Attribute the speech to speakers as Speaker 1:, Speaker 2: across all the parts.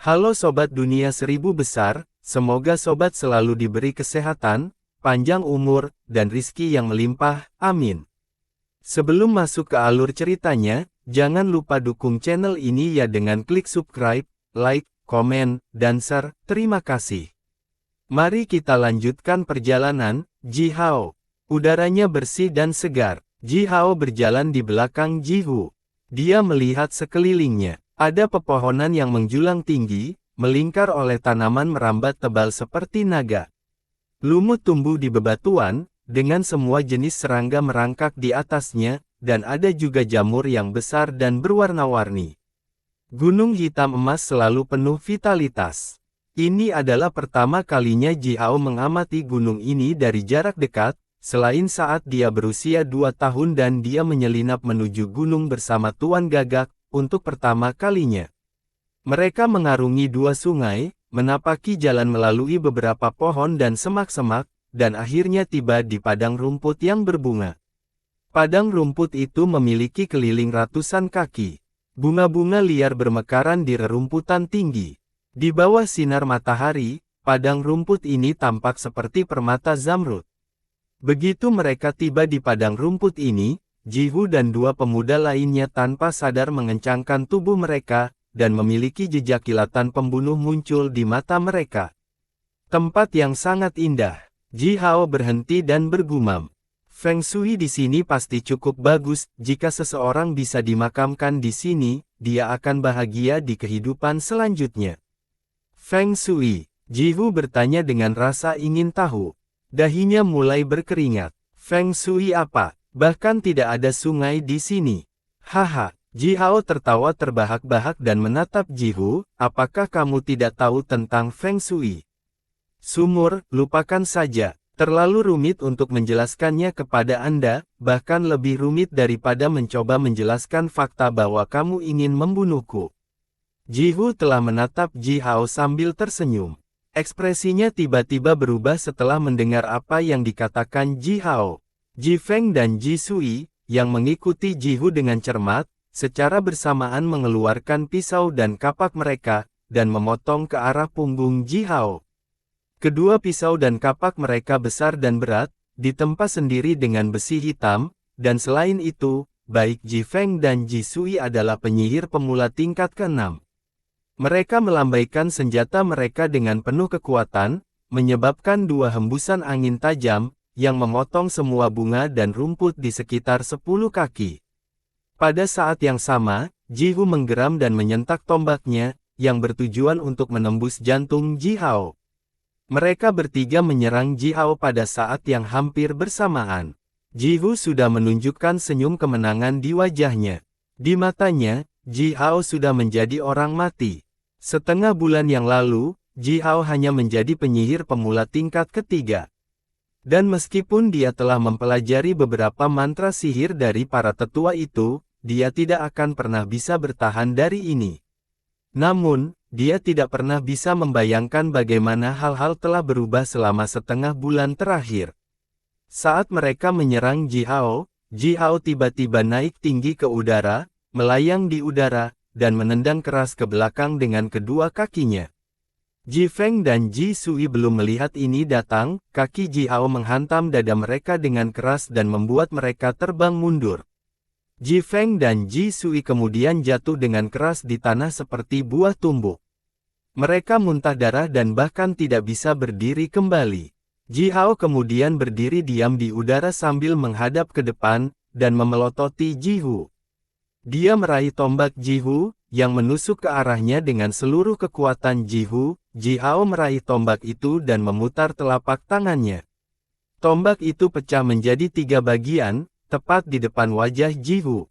Speaker 1: Halo Sobat Dunia Seribu Besar, semoga Sobat selalu diberi kesehatan, panjang umur, dan rizki yang melimpah, amin. Sebelum masuk ke alur ceritanya, jangan lupa dukung channel ini ya dengan klik subscribe, like, komen, dan share, terima kasih. Mari kita lanjutkan perjalanan. Ji Hao. Udaranya bersih dan segar. Ji Hao berjalan di belakang Ji Hu. Dia melihat sekelilingnya. Ada pepohonan yang menjulang tinggi, melingkar oleh tanaman merambat tebal seperti naga. Lumut tumbuh di bebatuan, dengan semua jenis serangga merangkak di atasnya, dan ada juga jamur yang besar dan berwarna-warni. Gunung hitam emas selalu penuh vitalitas. Ini adalah pertama kalinya Ji Hao mengamati gunung ini dari jarak dekat, selain saat dia berusia 2 tahun dan dia menyelinap menuju gunung bersama Tuan Gagak, untuk pertama kalinya. Mereka mengarungi 2 sungai, menapaki jalan melalui beberapa pohon dan semak-semak, dan akhirnya tiba di padang rumput yang berbunga. Padang rumput itu memiliki keliling ratusan kaki. Bunga-bunga liar bermekaran di rerumputan tinggi. Di bawah sinar matahari, padang rumput ini tampak seperti permata zamrud. Begitu mereka tiba di padang rumput ini, Ji Hu dan 2 pemuda lainnya tanpa sadar mengencangkan tubuh mereka, dan memiliki jejak kilatan pembunuh muncul di mata mereka. Tempat yang sangat indah. Ji Hao berhenti dan bergumam. Feng Shui di sini pasti cukup bagus, jika seseorang bisa dimakamkan di sini, dia akan bahagia di kehidupan selanjutnya. Feng Shui, Ji Hu bertanya dengan rasa ingin tahu. Dahinya mulai berkeringat. Feng Shui apa? Bahkan tidak ada sungai di sini. Haha, Ji Hao tertawa terbahak-bahak dan menatap Ji Hu, apakah kamu tidak tahu tentang Feng Shui? Sumur, lupakan saja, terlalu rumit untuk menjelaskannya kepada Anda, bahkan lebih rumit daripada mencoba menjelaskan fakta bahwa kamu ingin membunuhku. Ji Hu telah menatap Ji Hao sambil tersenyum. Ekspresinya tiba-tiba berubah setelah mendengar apa yang dikatakan Ji Hao. Ji Feng dan Ji Sui, yang mengikuti Ji Hu dengan cermat, secara bersamaan mengeluarkan pisau dan kapak mereka, dan memotong ke arah punggung Ji Hao. Kedua pisau dan kapak mereka besar dan berat, ditempa sendiri dengan besi hitam, dan selain itu, baik Ji Feng dan Ji Sui adalah penyihir pemula tingkat ke-6. Mereka melambaikan senjata mereka dengan penuh kekuatan, menyebabkan 2 hembusan angin tajam, yang memotong semua bunga dan rumput di sekitar 10 kaki. Pada saat yang sama, Ji Hu menggeram dan menyentak tombaknya, yang bertujuan untuk menembus jantung Ji Hao. Mereka bertiga menyerang Ji Hao pada saat yang hampir bersamaan. Ji Hu sudah menunjukkan senyum kemenangan di wajahnya. Di matanya, Ji Hao sudah menjadi orang mati. Setengah bulan yang lalu, Ji Hao hanya menjadi penyihir pemula tingkat ke-3. Dan meskipun dia telah mempelajari beberapa mantra sihir dari para tetua itu, dia tidak akan pernah bisa bertahan dari ini. Namun, dia tidak pernah bisa membayangkan bagaimana hal-hal telah berubah selama setengah bulan terakhir. Saat mereka menyerang Ji Hao tiba-tiba naik tinggi ke udara, melayang di udara, dan menendang keras ke belakang dengan kedua kakinya. Ji Feng dan Ji Sui belum melihat ini datang, kaki Ji Hao menghantam dada mereka dengan keras dan membuat mereka terbang mundur. Ji Feng dan Ji Sui kemudian jatuh dengan keras di tanah seperti buah tumbuk. Mereka muntah darah dan bahkan tidak bisa berdiri kembali. Ji Hao kemudian berdiri diam di udara sambil menghadap ke depan, dan memelototi Ji Hu. Dia meraih tombak Ji Hu, yang menusuk ke arahnya dengan seluruh kekuatan Ji Hu. Ji Hao meraih tombak itu dan memutar telapak tangannya. Tombak itu pecah menjadi 3 bagian, tepat di depan wajah Ji Hu.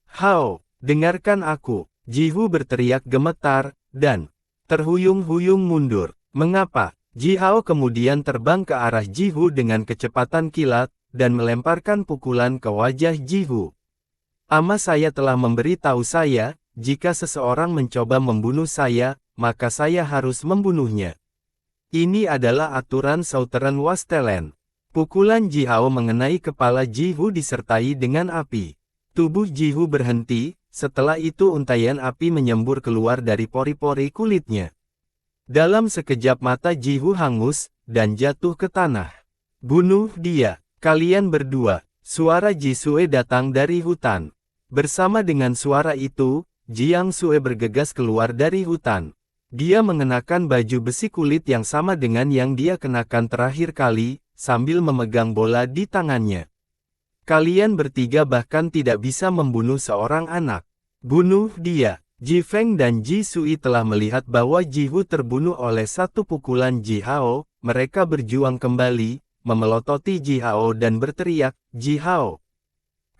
Speaker 1: "Hao, dengarkan aku!" Ji Hu berteriak gemetar, dan terhuyung-huyung mundur. "Mengapa?" Ji Hao kemudian terbang ke arah Ji Hu dengan kecepatan kilat, dan melemparkan pukulan ke wajah Ji Hu. "Ama saya telah memberi tahu saya, jika seseorang mencoba membunuh saya, maka saya harus membunuhnya. Ini adalah aturan Southern Wasteland." Pukulan Ji Hao mengenai kepala Ji Hu disertai dengan api. Tubuh Ji Hu berhenti, setelah itu untaian api menyembur keluar dari pori-pori kulitnya. Dalam sekejap mata Jihu hangus, dan jatuh ke tanah. Bunuh dia, kalian berdua. Suara Jisue datang dari hutan. Bersama dengan suara itu, Jiang Sue bergegas keluar dari hutan. Dia mengenakan baju besi kulit yang sama dengan yang dia kenakan terakhir kali, sambil memegang bola di tangannya. Kalian bertiga bahkan tidak bisa membunuh seorang anak. Bunuh dia. Ji Feng dan Ji Sui telah melihat bahwa Ji Hu terbunuh oleh satu pukulan Ji Hao. Mereka berjuang kembali, memelototi Ji Hao dan berteriak, Ji Hao,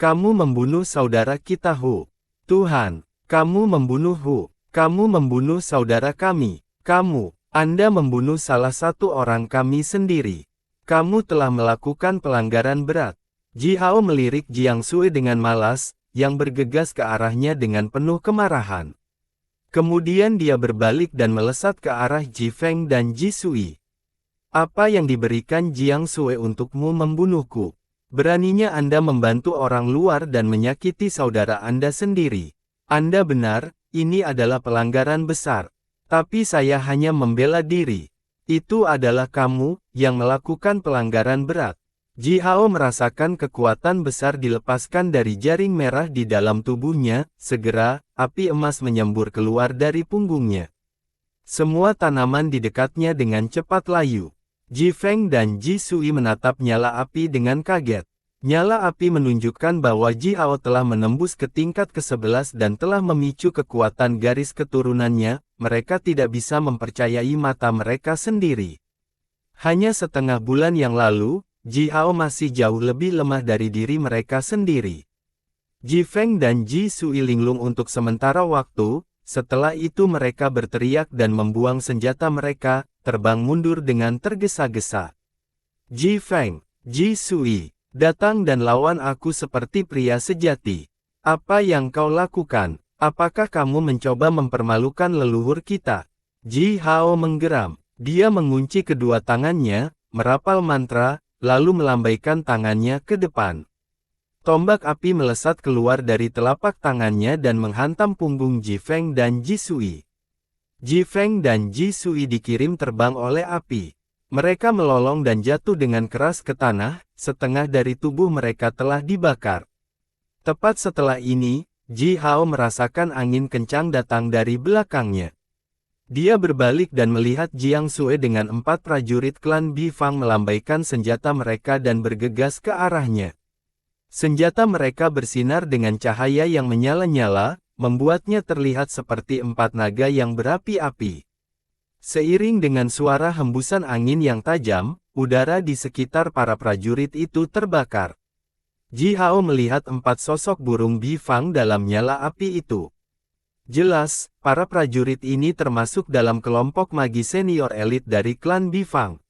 Speaker 1: kamu membunuh saudara kita Hu. Tuhan, kamu membunuh Hu. Kamu membunuh saudara kami. Anda membunuh salah satu orang kami sendiri. Kamu telah melakukan pelanggaran berat. Ji Hao melirik Jiang Sui dengan malas, yang bergegas ke arahnya dengan penuh kemarahan. Kemudian dia berbalik dan melesat ke arah Ji Feng dan Ji Sui. Apa yang diberikan Jiang Sui untukmu membunuhku? Beraninya Anda membantu orang luar dan menyakiti saudara Anda sendiri. Anda benar, ini adalah pelanggaran besar. Tapi saya hanya membela diri. Itu adalah kamu, yang melakukan pelanggaran berat. Ji Hao merasakan kekuatan besar dilepaskan dari jaring merah di dalam tubuhnya, segera, api emas menyembur keluar dari punggungnya. Semua tanaman di dekatnya dengan cepat layu. Ji Feng dan Ji Sui menatap nyala api dengan kaget. Nyala api menunjukkan bahwa Ji Hao telah menembus ke tingkat ke-11 dan telah memicu kekuatan garis keturunannya, mereka tidak bisa mempercayai mata mereka sendiri. Hanya setengah bulan yang lalu, Ji Hao masih jauh lebih lemah dari diri mereka sendiri. Ji Feng dan Ji Sui linglung untuk sementara waktu, setelah itu mereka berteriak dan membuang senjata mereka, terbang mundur dengan tergesa-gesa. Ji Feng, Ji Sui, datang dan lawan aku seperti pria sejati. Apa yang kau lakukan? Apakah kamu mencoba mempermalukan leluhur kita? Ji Hao menggeram. Dia mengunci kedua tangannya, merapal mantra, lalu melambaikan tangannya ke depan. Tombak api melesat keluar dari telapak tangannya dan menghantam punggung Ji Feng dan Ji Sui. Ji Feng dan Ji Sui dikirim terbang oleh api. Mereka melolong dan jatuh dengan keras ke tanah, setengah dari tubuh mereka telah dibakar. Tepat setelah ini, Ji Hao merasakan angin kencang datang dari belakangnya. Dia berbalik dan melihat Jiang Sui dengan 4 prajurit klan Bifang melambaikan senjata mereka dan bergegas ke arahnya. Senjata mereka bersinar dengan cahaya yang menyala-nyala, membuatnya terlihat seperti 4 naga yang berapi-api. Seiring dengan suara hembusan angin yang tajam, udara di sekitar para prajurit itu terbakar. Ji Hao melihat 4 sosok burung Bifang dalam nyala api itu. Jelas, para prajurit ini termasuk dalam kelompok magi senior elit dari klan Bifang.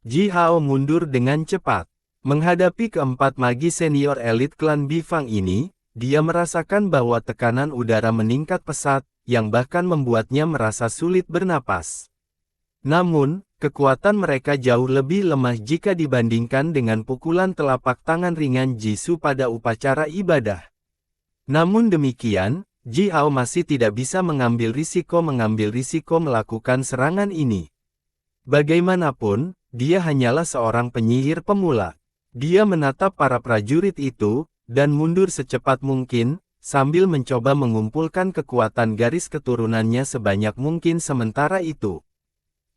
Speaker 1: Ji Hao mundur dengan cepat. Menghadapi keempat magi senior elit klan Bifang ini, dia merasakan bahwa tekanan udara meningkat pesat, yang bahkan membuatnya merasa sulit bernapas. Namun, kekuatan mereka jauh lebih lemah jika dibandingkan dengan pukulan telapak tangan ringan Jisoo pada upacara ibadah. Namun demikian, Ji Hao masih tidak bisa mengambil risiko melakukan serangan ini. Bagaimanapun, dia hanyalah seorang penyihir pemula. Dia menatap para prajurit itu, dan mundur secepat mungkin, sambil mencoba mengumpulkan kekuatan garis keturunannya sebanyak mungkin sementara itu.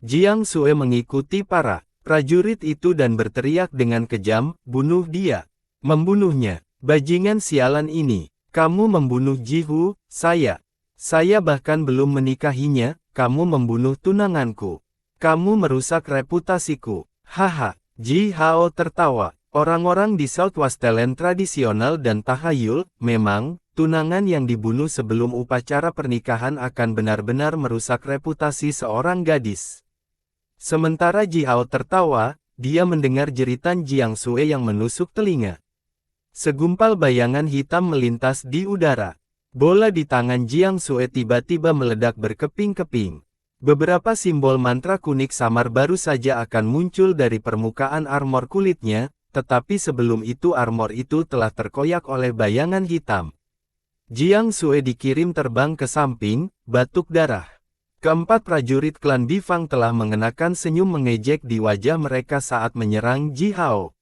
Speaker 1: Jiang Sui mengikuti para prajurit itu dan berteriak dengan kejam, bunuh dia. Membunuhnya, bajingan sialan ini. Kamu membunuh Ji Hu, saya bahkan belum menikahinya, kamu membunuh tunanganku. Kamu merusak reputasiku. Haha, Ji Hao tertawa. Orang-orang di Southwest Talent tradisional dan tahayul, memang, tunangan yang dibunuh sebelum upacara pernikahan akan benar-benar merusak reputasi seorang gadis. Sementara Ji Hao tertawa, dia mendengar jeritan Jiang Sui yang menusuk telinga. Segumpal bayangan hitam melintas di udara. Bola di tangan Jiang Sui tiba-tiba meledak berkeping-keping. Beberapa simbol mantra kunik samar baru saja akan muncul dari permukaan armor kulitnya, tetapi sebelum itu armor itu telah terkoyak oleh bayangan hitam. Jiang Sui dikirim terbang ke samping, batuk darah. Keempat prajurit klan Bifang telah mengenakan senyum mengejek di wajah mereka saat menyerang Ji Hao.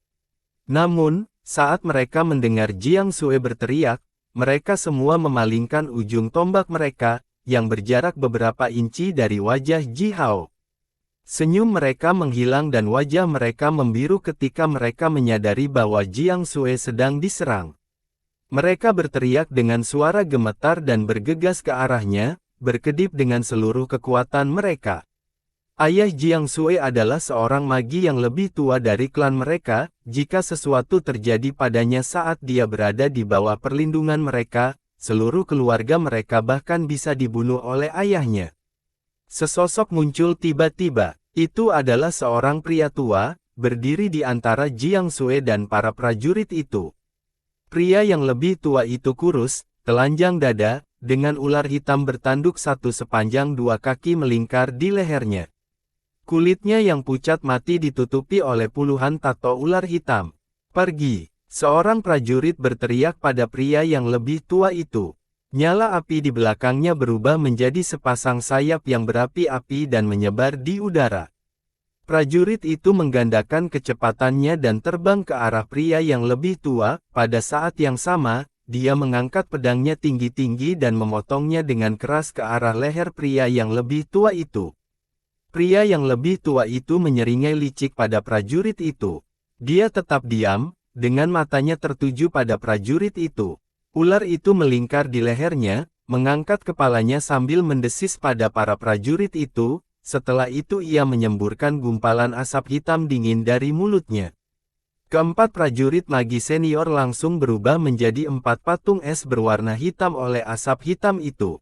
Speaker 1: Namun, saat mereka mendengar Jiang Sui berteriak, mereka semua memalingkan ujung tombak mereka, yang berjarak beberapa inci dari wajah Ji Hao. Senyum mereka menghilang dan wajah mereka membiru ketika mereka menyadari bahwa Jiang Sui sedang diserang. Mereka berteriak dengan suara gemetar dan bergegas ke arahnya, berkedip dengan seluruh kekuatan mereka. Ayah Jiang Sui adalah seorang magi yang lebih tua dari klan mereka. Jika sesuatu terjadi padanya saat dia berada di bawah perlindungan mereka, seluruh keluarga mereka bahkan bisa dibunuh oleh ayahnya. Sesosok muncul tiba-tiba. Itu adalah seorang pria tua, berdiri di antara Jiang Sui dan para prajurit itu. Pria yang lebih tua itu kurus, telanjang dada, dengan ular hitam bertanduk satu sepanjang 2 kaki melingkar di lehernya. Kulitnya yang pucat mati ditutupi oleh puluhan tato ular hitam. Pergi! Seorang prajurit berteriak pada pria yang lebih tua itu. Nyala api di belakangnya berubah menjadi sepasang sayap yang berapi-api dan menyebar di udara. Prajurit itu menggandakan kecepatannya dan terbang ke arah pria yang lebih tua. Pada saat yang sama, dia mengangkat pedangnya tinggi-tinggi dan memotongnya dengan keras ke arah leher pria yang lebih tua itu. Pria yang lebih tua itu menyeringai licik pada prajurit itu. Dia tetap diam, dengan matanya tertuju pada prajurit itu. Ular itu melingkar di lehernya, mengangkat kepalanya sambil mendesis pada para prajurit itu. Setelah itu ia menyemburkan gumpalan asap hitam dingin dari mulutnya. Keempat prajurit magi senior langsung berubah menjadi 4 patung es berwarna hitam oleh asap hitam itu.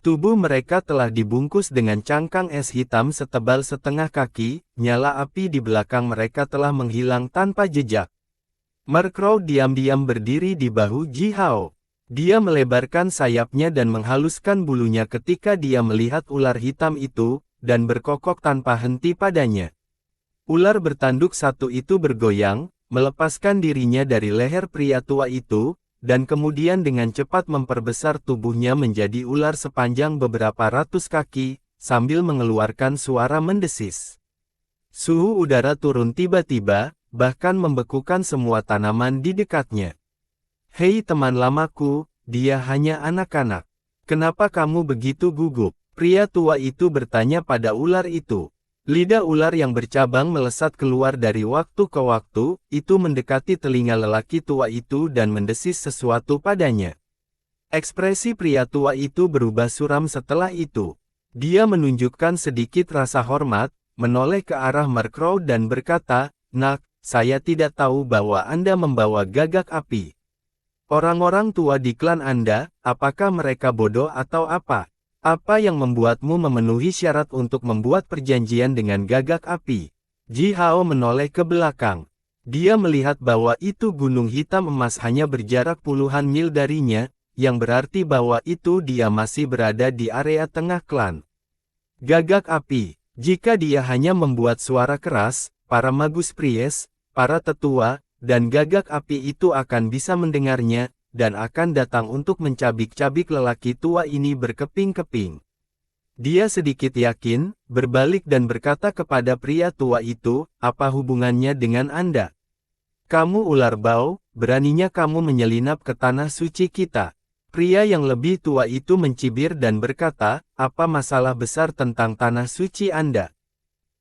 Speaker 1: Tubuh mereka telah dibungkus dengan cangkang es hitam setebal setengah kaki, nyala api di belakang mereka telah menghilang tanpa jejak. Mark Crow diam-diam berdiri di bahu Ji Hao. Dia melebarkan sayapnya dan menghaluskan bulunya ketika dia melihat ular hitam itu, dan berkokok tanpa henti padanya. Ular bertanduk satu itu bergoyang, melepaskan dirinya dari leher pria tua itu, dan kemudian dengan cepat memperbesar tubuhnya menjadi ular sepanjang beberapa ratus kaki, sambil mengeluarkan suara mendesis. Suhu udara turun tiba-tiba, bahkan membekukan semua tanaman di dekatnya. Hei teman lamaku, dia hanya anak-anak. Kenapa kamu begitu gugup? Pria tua itu bertanya pada ular itu. Lidah ular yang bercabang melesat keluar dari waktu ke waktu, itu mendekati telinga lelaki tua itu dan mendesis sesuatu padanya. Ekspresi pria tua itu berubah suram setelah itu. Dia menunjukkan sedikit rasa hormat, menoleh ke arah Mark Crow dan berkata, "Nak, saya tidak tahu bahwa Anda membawa gagak api. Orang-orang tua di klan Anda, apakah mereka bodoh atau apa? Apa yang membuatmu memenuhi syarat untuk membuat perjanjian dengan gagak api?" Ji Hao menoleh ke belakang. Dia melihat bahwa itu gunung hitam emas hanya berjarak puluhan mil darinya, yang berarti bahwa itu dia masih berada di area tengah klan. Gagak api. Jika dia hanya membuat suara keras, para magus Pries, para tetua, dan gagak api itu akan bisa mendengarnya, dan akan datang untuk mencabik-cabik lelaki tua ini berkeping-keping. Dia sedikit yakin, berbalik dan berkata kepada pria tua itu, "Apa hubungannya dengan Anda? Kamu ular bau, beraninya kamu menyelinap ke tanah suci kita." Pria yang lebih tua itu mencibir dan berkata, "Apa masalah besar tentang tanah suci Anda?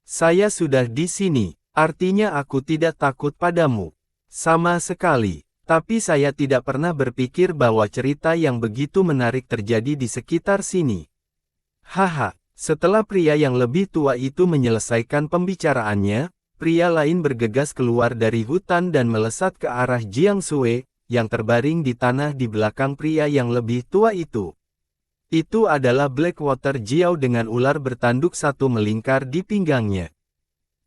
Speaker 1: Saya sudah di sini, artinya aku tidak takut padamu. Sama sekali. Tapi saya tidak pernah berpikir bahwa cerita yang begitu menarik terjadi di sekitar sini." Haha, setelah pria yang lebih tua itu menyelesaikan pembicaraannya, pria lain bergegas keluar dari hutan dan melesat ke arah Jiang Sui, yang terbaring di tanah di belakang pria yang lebih tua itu. Itu adalah Blackwater Jiao dengan ular bertanduk satu melingkar di pinggangnya.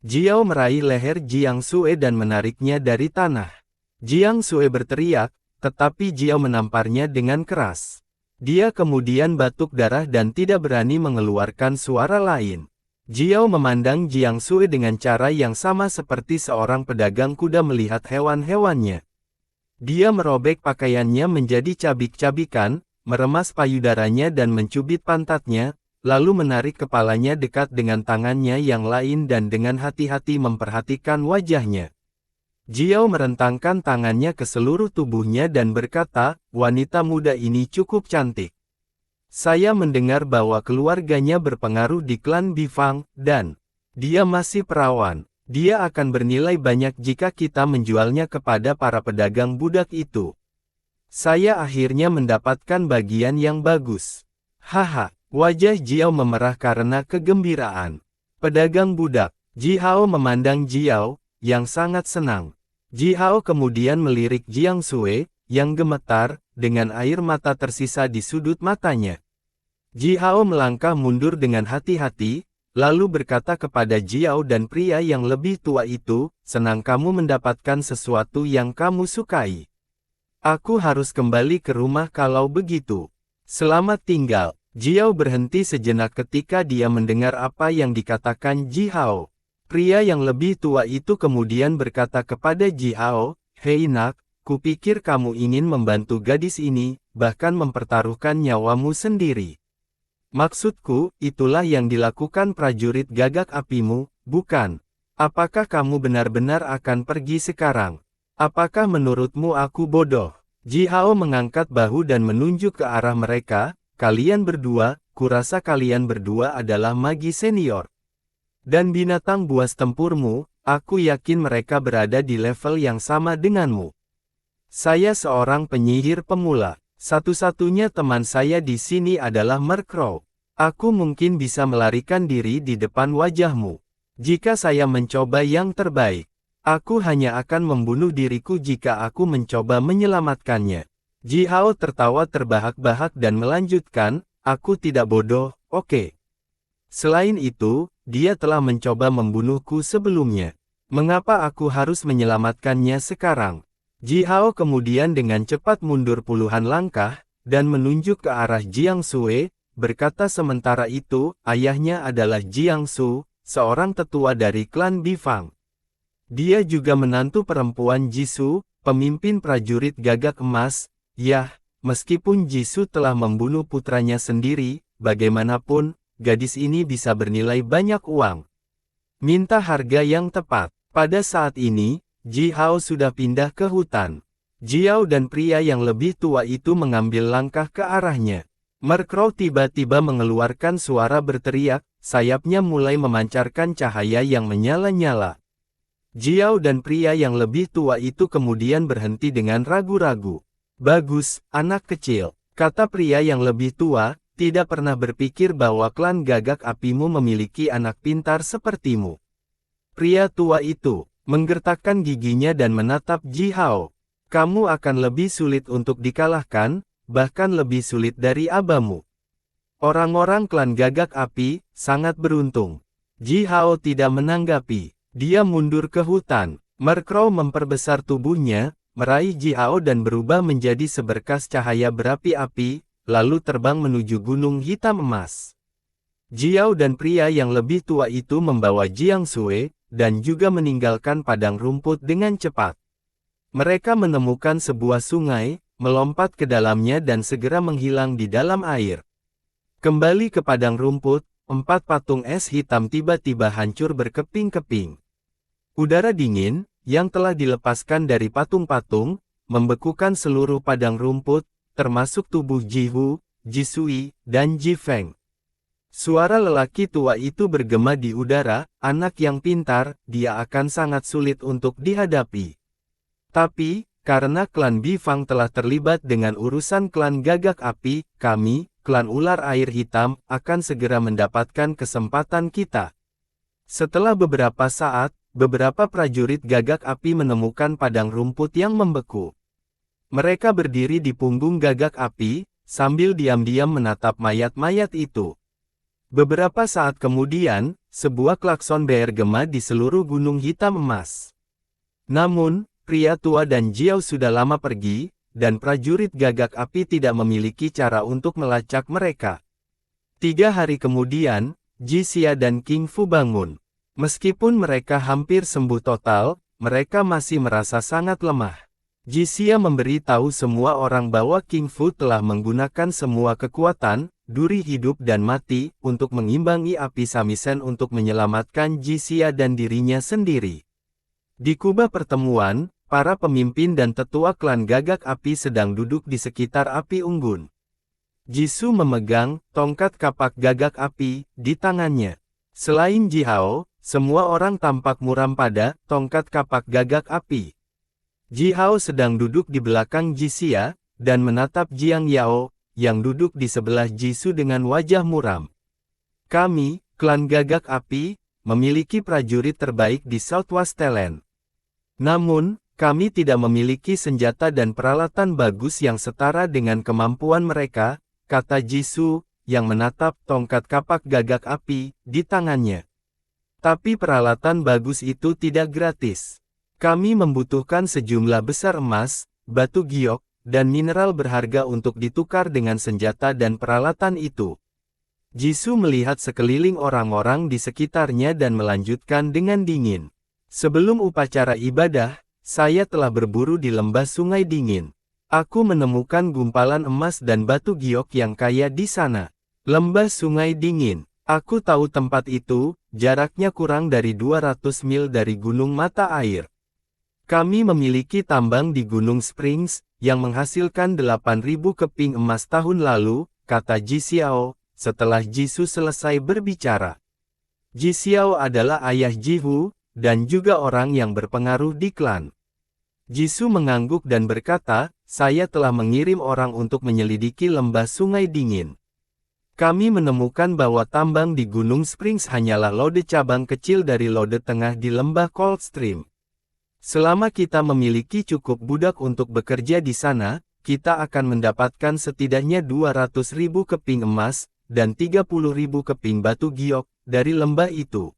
Speaker 1: Jiao meraih leher Jiang Sui dan menariknya dari tanah. Jiang Sui berteriak, tetapi Jiao menamparnya dengan keras. Dia kemudian batuk darah dan tidak berani mengeluarkan suara lain. Jiao memandang Jiang Sui dengan cara yang sama seperti seorang pedagang kuda melihat hewan-hewannya. Dia merobek pakaiannya menjadi cabik-cabikan, meremas payudaranya dan mencubit pantatnya, lalu menarik kepalanya dekat dengan tangannya yang lain dan dengan hati-hati memperhatikan wajahnya. Jiao merentangkan tangannya ke seluruh tubuhnya dan berkata, wanita muda ini cukup cantik. Saya mendengar bahwa keluarganya berpengaruh di klan Bifang, dan dia masih perawan. Dia akan bernilai banyak jika kita menjualnya kepada para pedagang budak itu. Saya akhirnya mendapatkan bagian yang bagus. Haha, wajah Jiao memerah karena kegembiraan. Pedagang budak. Ji Hao memandang Jiao, yang sangat senang. Ji Hao kemudian melirik Jiang Sui, yang gemetar, dengan air mata tersisa di sudut matanya. Ji Hao melangkah mundur dengan hati-hati, lalu berkata kepada Jiao dan pria yang lebih tua itu, senang kamu mendapatkan sesuatu yang kamu sukai. Aku harus kembali ke rumah kalau begitu. Selamat tinggal. Jiao berhenti sejenak ketika dia mendengar apa yang dikatakan Ji Hao. Pria yang lebih tua itu kemudian berkata kepada Ji Hao, hei nak, kupikir kamu ingin membantu gadis ini, bahkan mempertaruhkan nyawamu sendiri. Maksudku, itulah yang dilakukan prajurit gagak apimu, bukan? Apakah kamu benar-benar akan pergi sekarang? Apakah menurutmu aku bodoh? Ji Hao mengangkat bahu dan menunjuk ke arah mereka, kalian berdua, kurasa kalian berdua adalah magi senior. Dan binatang buas tempurmu, aku yakin mereka berada di level yang sama denganmu. Saya seorang penyihir pemula. Satu-satunya teman saya di sini adalah Mercrow. Aku mungkin bisa melarikan diri di depan wajahmu. Jika saya mencoba yang terbaik, aku hanya akan membunuh diriku jika aku mencoba menyelamatkannya. Ji Hao tertawa terbahak-bahak dan melanjutkan, aku tidak bodoh, oke. Selain itu, dia telah mencoba membunuhku sebelumnya. Mengapa aku harus menyelamatkannya sekarang? Ji Hao kemudian dengan cepat mundur puluhan langkah, dan menunjuk ke arah Jiang Sui, berkata sementara itu, ayahnya adalah Jiang Su, seorang tetua dari klan Bifang. Dia juga menantu perempuan Jisoo, pemimpin prajurit gagak emas. Yah, meskipun Jisoo telah membunuh putranya sendiri, bagaimanapun, gadis ini bisa bernilai banyak uang. Minta harga yang tepat. Pada saat ini, Ji Hao sudah pindah ke hutan. Jiao dan pria yang lebih tua itu mengambil langkah ke arahnya. Mercrow tiba-tiba mengeluarkan suara berteriak, sayapnya mulai memancarkan cahaya yang menyala-nyala. Jiao dan pria yang lebih tua itu kemudian berhenti dengan ragu-ragu. Bagus, anak kecil, kata pria yang lebih tua, tidak pernah berpikir bahwa klan gagak apimu memiliki anak pintar sepertimu. Pria tua itu menggertakkan giginya dan menatap Ji Hao. Kamu akan lebih sulit untuk dikalahkan, bahkan lebih sulit dari abamu. Orang-orang klan gagak api sangat beruntung. Ji Hao tidak menanggapi. Dia mundur ke hutan. Mercrow memperbesar tubuhnya, meraih Ji Hao dan berubah menjadi seberkas cahaya berapi-api, lalu terbang menuju gunung hitam emas. Jiao dan pria yang lebih tua itu membawa Jiang Sui, dan juga meninggalkan padang rumput dengan cepat. Mereka menemukan sebuah sungai, melompat ke dalamnya dan segera menghilang di dalam air. Kembali ke padang rumput, 4 patung es hitam tiba-tiba hancur berkeping-keping. Udara dingin, yang telah dilepaskan dari patung-patung, membekukan seluruh padang rumput, termasuk tubuh Ji Hu, Ji Sui, dan Ji Feng. Suara lelaki tua itu bergema di udara, anak yang pintar, dia akan sangat sulit untuk dihadapi. Tapi, karena klan Bifang telah terlibat dengan urusan klan gagak api, kami, klan ular air hitam, akan segera mendapatkan kesempatan kita. Setelah beberapa saat, beberapa prajurit gagak api menemukan padang rumput yang membeku. Mereka berdiri di punggung gagak api, sambil diam-diam menatap mayat-mayat itu. Beberapa saat kemudian, sebuah klakson bergema di seluruh gunung hitam emas. Namun, pria tua dan Jiao sudah lama pergi, dan prajurit gagak api tidak memiliki cara untuk melacak mereka. 3 hari kemudian, Ji Xia dan King Fu bangun. Meskipun mereka hampir sembuh total, mereka masih merasa sangat lemah. Jixia memberi tahu semua orang bahwa King Fu telah menggunakan semua kekuatan, duri hidup dan mati, untuk mengimbangi api samisen untuk menyelamatkan Jixia dan dirinya sendiri. Di kubah pertemuan, para pemimpin dan tetua klan Gagak Api sedang duduk di sekitar api unggun. Jisoo memegang tongkat kapak Gagak Api di tangannya. Selain Jihao, semua orang tampak muram pada tongkat kapak Gagak Api. Jihao sedang duduk di belakang Jixia, dan menatap Jiang Yao, yang duduk di sebelah Jisoo dengan wajah muram. Kami, klan Gagak Api, memiliki prajurit terbaik di Southwest Talent. Namun, kami tidak memiliki senjata dan peralatan bagus yang setara dengan kemampuan mereka, kata Jisoo, yang menatap tongkat kapak Gagak Api di tangannya. Tapi peralatan bagus itu tidak gratis. Kami membutuhkan sejumlah besar emas, batu giok, dan mineral berharga untuk ditukar dengan senjata dan peralatan itu. Jisoo melihat sekeliling orang-orang di sekitarnya dan melanjutkan dengan dingin. Sebelum upacara ibadah, saya telah berburu di lembah Sungai Dingin. Aku menemukan gumpalan emas dan batu giok yang kaya di sana. Lembah Sungai Dingin. Aku tahu tempat itu, jaraknya kurang dari 200 mil dari Gunung Mata Air. Kami memiliki tambang di Gunung Springs, yang menghasilkan 8.000 keping emas tahun lalu, kata Jixiao, setelah Jisoo selesai berbicara. Jixiao adalah ayah Jihu, dan juga orang yang berpengaruh di klan. Jisoo mengangguk dan berkata, saya telah mengirim orang untuk menyelidiki lembah Sungai Dingin. Kami menemukan bahwa tambang di Gunung Springs hanyalah lode cabang kecil dari lode tengah di lembah Cold Stream. Selama kita memiliki cukup budak untuk bekerja di sana, kita akan mendapatkan setidaknya 200.000 keping emas, dan 30.000 keping batu giok, dari lembah itu.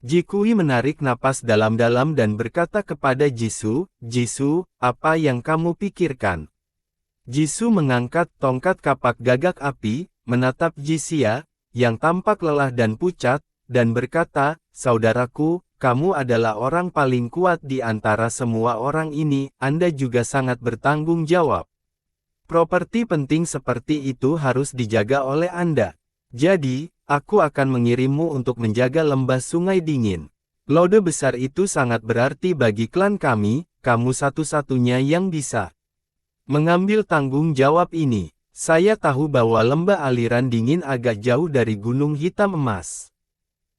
Speaker 1: Jikui menarik napas dalam-dalam dan berkata kepada Jisoo, Jisoo, apa yang kamu pikirkan? Jisoo mengangkat tongkat kapak Gagak Api, menatap Jixia, yang tampak lelah dan pucat, dan berkata, saudaraku, kamu adalah orang paling kuat di antara semua orang ini, Anda juga sangat bertanggung jawab. Properti penting seperti itu harus dijaga oleh Anda. Jadi, aku akan mengirimmu untuk menjaga lembah Sungai Dingin. Lode besar itu sangat berarti bagi klan kami, kamu satu-satunya yang bisa mengambil tanggung jawab ini. Saya tahu bahwa lembah aliran dingin agak jauh dari Gunung Hitam Emas.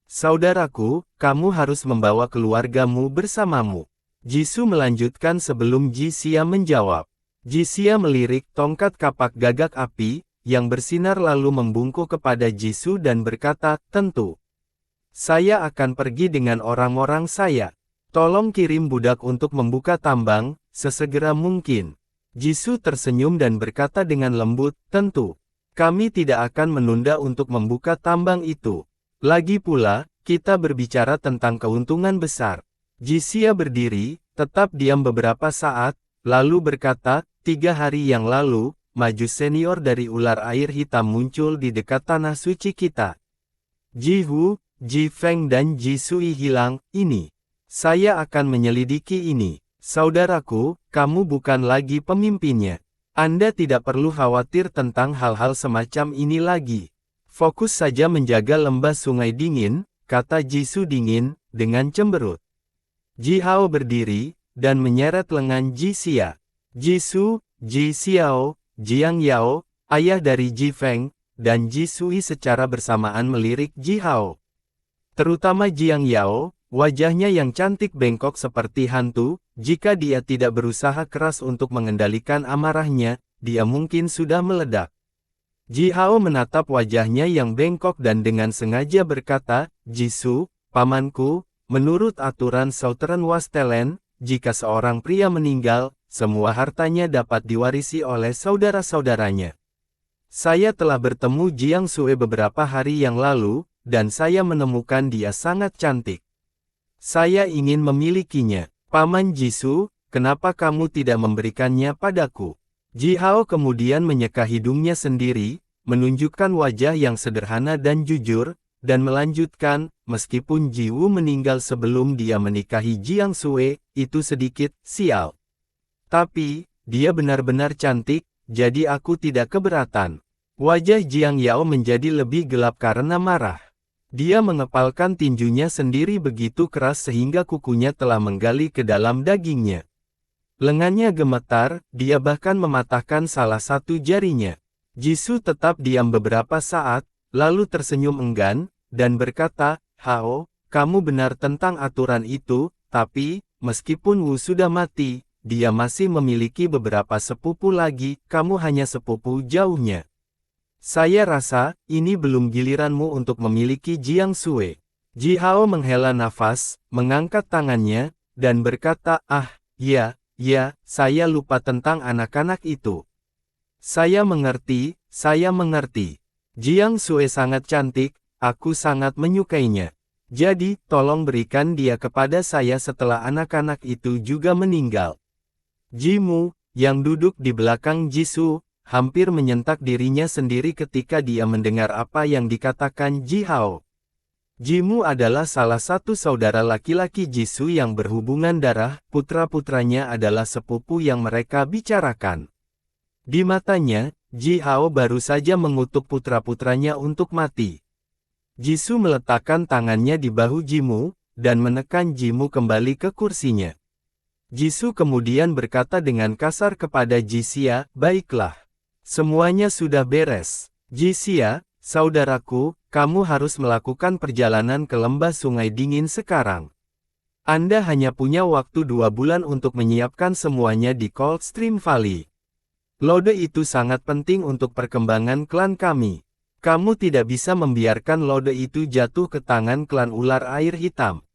Speaker 1: Saudaraku, kamu harus membawa keluargamu bersamamu. Jisoo melanjutkan sebelum Jixia menjawab. Jixia melirik tongkat kapak Gagak Api, yang bersinar lalu membungkuk kepada Jisoo dan berkata, tentu. Saya akan pergi dengan orang-orang saya. Tolong kirim budak untuk membuka tambang, sesegera mungkin. Jisoo tersenyum dan berkata dengan lembut, tentu. Kami tidak akan menunda untuk membuka tambang itu. Lagi pula, kita berbicara tentang keuntungan besar. Jixia berdiri, tetap diam beberapa saat, lalu berkata, 3 hari yang lalu, Majus senior dari ular air hitam muncul di dekat tanah suci kita. Jihu, Ji Feng dan Ji Sui hilang, ini. Saya akan menyelidiki ini. Saudaraku, kamu bukan lagi pemimpinnya. Anda tidak perlu khawatir tentang hal-hal semacam ini lagi. Fokus saja menjaga lembah Sungai Dingin, kata Jisoo dingin, dengan cemberut. Jihao berdiri, dan menyeret lengan Jixia. Jisoo, Ji Xiao, Jiang Yao, ayah dari Ji Feng, dan Ji Sui secara bersamaan melirik Jihao. Terutama Jiang Yao, wajahnya yang cantik bengkok seperti hantu, jika dia tidak berusaha keras untuk mengendalikan amarahnya, dia mungkin sudah meledak. Jihao menatap wajahnya yang bengkok dan dengan sengaja berkata, Jisoo, pamanku, menurut aturan Southern West Talent, jika seorang pria meninggal, semua hartanya dapat diwarisi oleh saudara-saudaranya. Saya telah bertemu Jiang Sui beberapa hari yang lalu, dan saya menemukan dia sangat cantik. Saya ingin memilikinya. Paman Jisoo, kenapa kamu tidak memberikannya padaku? Jihao kemudian menyeka hidungnya sendiri, menunjukkan wajah yang sederhana dan jujur, dan melanjutkan, meskipun Jiwu meninggal sebelum dia menikahi Jiang Sui, itu sedikit sial. Tapi, dia benar-benar cantik, jadi aku tidak keberatan. Wajah Jiang Yao menjadi lebih gelap karena marah. Dia mengepalkan tinjunya sendiri begitu keras sehingga kukunya telah menggali ke dalam dagingnya. Lengannya gemetar, dia bahkan mematahkan salah satu jarinya. Jisoo tetap diam beberapa saat, lalu tersenyum enggan, dan berkata, "Hao, kamu benar tentang aturan itu, tapi, meskipun Wu sudah mati, dia masih memiliki beberapa sepupu lagi, kamu hanya sepupu jauhnya. Saya rasa, ini belum giliranmu untuk memiliki Jiang Sui." Ji Hao menghela nafas, mengangkat tangannya, dan berkata, ya, saya lupa tentang anak-anak itu. Saya mengerti. Jiang Sui sangat cantik, aku sangat menyukainya. Jadi, tolong berikan dia kepada saya setelah anak-anak itu juga meninggal. Jimu, yang duduk di belakang Jisoo, hampir menyentak dirinya sendiri ketika dia mendengar apa yang dikatakan Ji Hao. Jimu adalah salah satu saudara laki-laki Jisoo yang berhubungan darah, putra-putranya adalah sepupu yang mereka bicarakan. Di matanya, Ji Hao baru saja mengutuk putra-putranya untuk mati. Jisoo meletakkan tangannya di bahu Jimu, dan menekan Jimu kembali ke kursinya. Jisoo kemudian berkata dengan kasar kepada Jisia, "Baiklah. Semuanya sudah beres. Jisia, saudaraku, kamu harus melakukan perjalanan ke lembah Sungai Dingin sekarang. Anda hanya punya waktu 2 bulan untuk menyiapkan semuanya di Cold Stream Valley. Lode itu sangat penting untuk perkembangan klan kami. Kamu tidak bisa membiarkan lode itu jatuh ke tangan klan ular air hitam."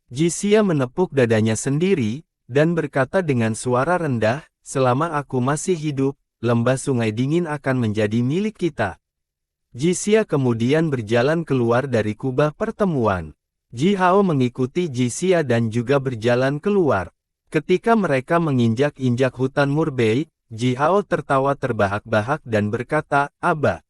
Speaker 1: Jisia menepuk dadanya sendiri, dan berkata dengan suara rendah, "Selama aku masih hidup, lembah Sungai Dingin akan menjadi milik kita." Jisia kemudian berjalan keluar dari kubah pertemuan. Ji Hao mengikuti Jisia dan juga berjalan keluar. Ketika mereka menginjak-injak hutan Murbei, Ji Hao tertawa terbahak-bahak dan berkata, "Aba,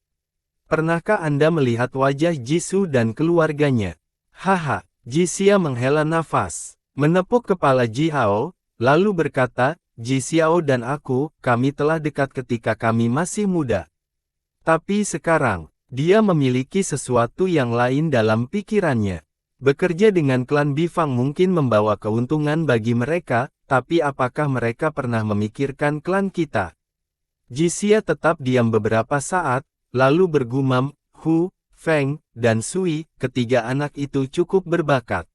Speaker 1: pernahkah Anda melihat wajah Jisoo dan keluarganya?" "Haha." Jisia menghela nafas, menepuk kepala Ji Hao, lalu berkata, "Ji Xiao dan aku, kami telah dekat ketika kami masih muda. Tapi sekarang, dia memiliki sesuatu yang lain dalam pikirannya. Bekerja dengan klan Bifang mungkin membawa keuntungan bagi mereka, tapi apakah mereka pernah memikirkan klan kita?" Jisia tetap diam beberapa saat, lalu bergumam, "Hu, Feng, dan Sui, ketiga anak itu cukup berbakat.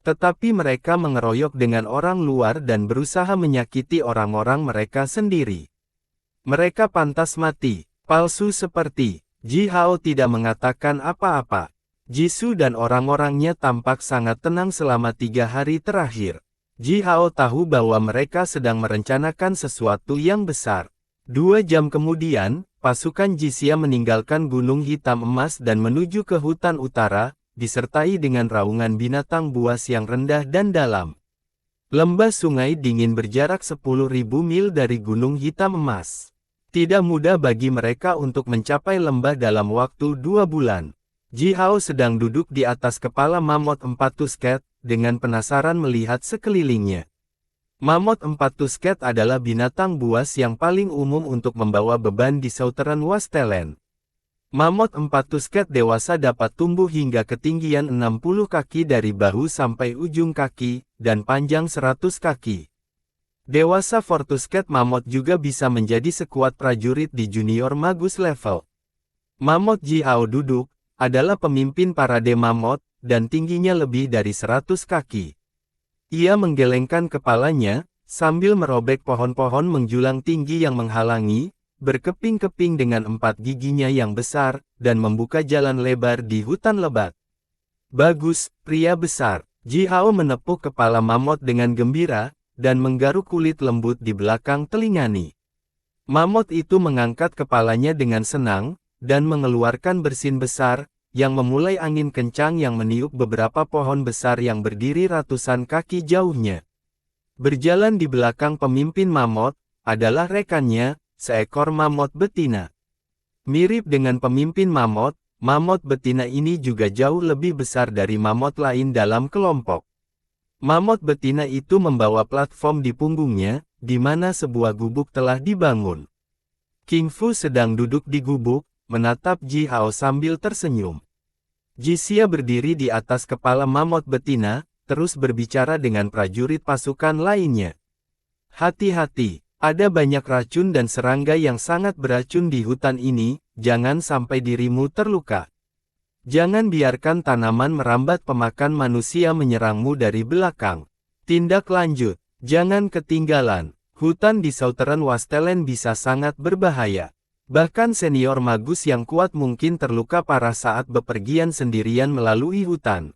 Speaker 1: Tetapi mereka mengeroyok dengan orang luar dan berusaha menyakiti orang-orang mereka sendiri. Mereka pantas mati, palsu seperti." Ji Hao tidak mengatakan apa-apa. Jisoo dan orang-orangnya tampak sangat tenang selama 3 hari terakhir. Ji Hao tahu bahwa mereka sedang merencanakan sesuatu yang besar. 2 jam kemudian, pasukan Jisia meninggalkan Gunung Hitam Emas dan menuju ke hutan utara, disertai dengan raungan binatang buas yang rendah dan dalam. Lembah Sungai Dingin berjarak 10.000 mil dari Gunung Hitam Emas. Tidak mudah bagi mereka untuk mencapai lembah dalam waktu 2 bulan. Ji Hao sedang duduk di atas kepala Mammoth 4 Tusket, dengan penasaran melihat sekelilingnya. Mammoth 4 Tusket adalah binatang buas yang paling umum untuk membawa beban di Southern Wasteland. Mammoth 4 Tusket dewasa dapat tumbuh hingga ketinggian 60 kaki dari bahu sampai ujung kaki, dan panjang 100 kaki. Dewasa Fortusket Mammoth juga bisa menjadi sekuat prajurit di junior magus level. Mammoth Ji Hao duduk, adalah pemimpin parade Mammoth, dan tingginya lebih dari 100 kaki. Ia menggelengkan kepalanya, sambil merobek pohon-pohon menjulang tinggi yang menghalangi, berkeping-keping dengan 4 giginya yang besar, dan membuka jalan lebar di hutan lebat. "Bagus, pria besar." Ji Hao menepuk kepala Mammoth dengan gembira, dan menggaruk kulit lembut di belakang telinganya. Mammoth itu mengangkat kepalanya dengan senang, dan mengeluarkan bersin besar, yang memulai angin kencang yang meniup beberapa pohon besar yang berdiri ratusan kaki jauhnya. Berjalan di belakang pemimpin Mammoth, adalah rekannya, seekor mammoth betina. Mirip dengan pemimpin mammoth, mammoth betina ini juga jauh lebih besar dari mammoth lain dalam kelompok. Mammoth betina itu membawa platform di punggungnya, di mana sebuah gubuk telah dibangun. King Fu sedang duduk di gubuk, menatap Ji Hao sambil tersenyum. Jixia berdiri di atas kepala mamut betina, terus berbicara dengan prajurit pasukan lainnya. Hati-hati, ada banyak racun dan serangga yang sangat beracun di hutan ini, jangan sampai dirimu terluka. Jangan biarkan tanaman merambat pemakan manusia menyerangmu dari belakang. Tindak lanjut, jangan ketinggalan. Hutan di Southern Wasteland bisa sangat berbahaya. Bahkan senior magus yang kuat mungkin terluka parah saat bepergian sendirian melalui hutan.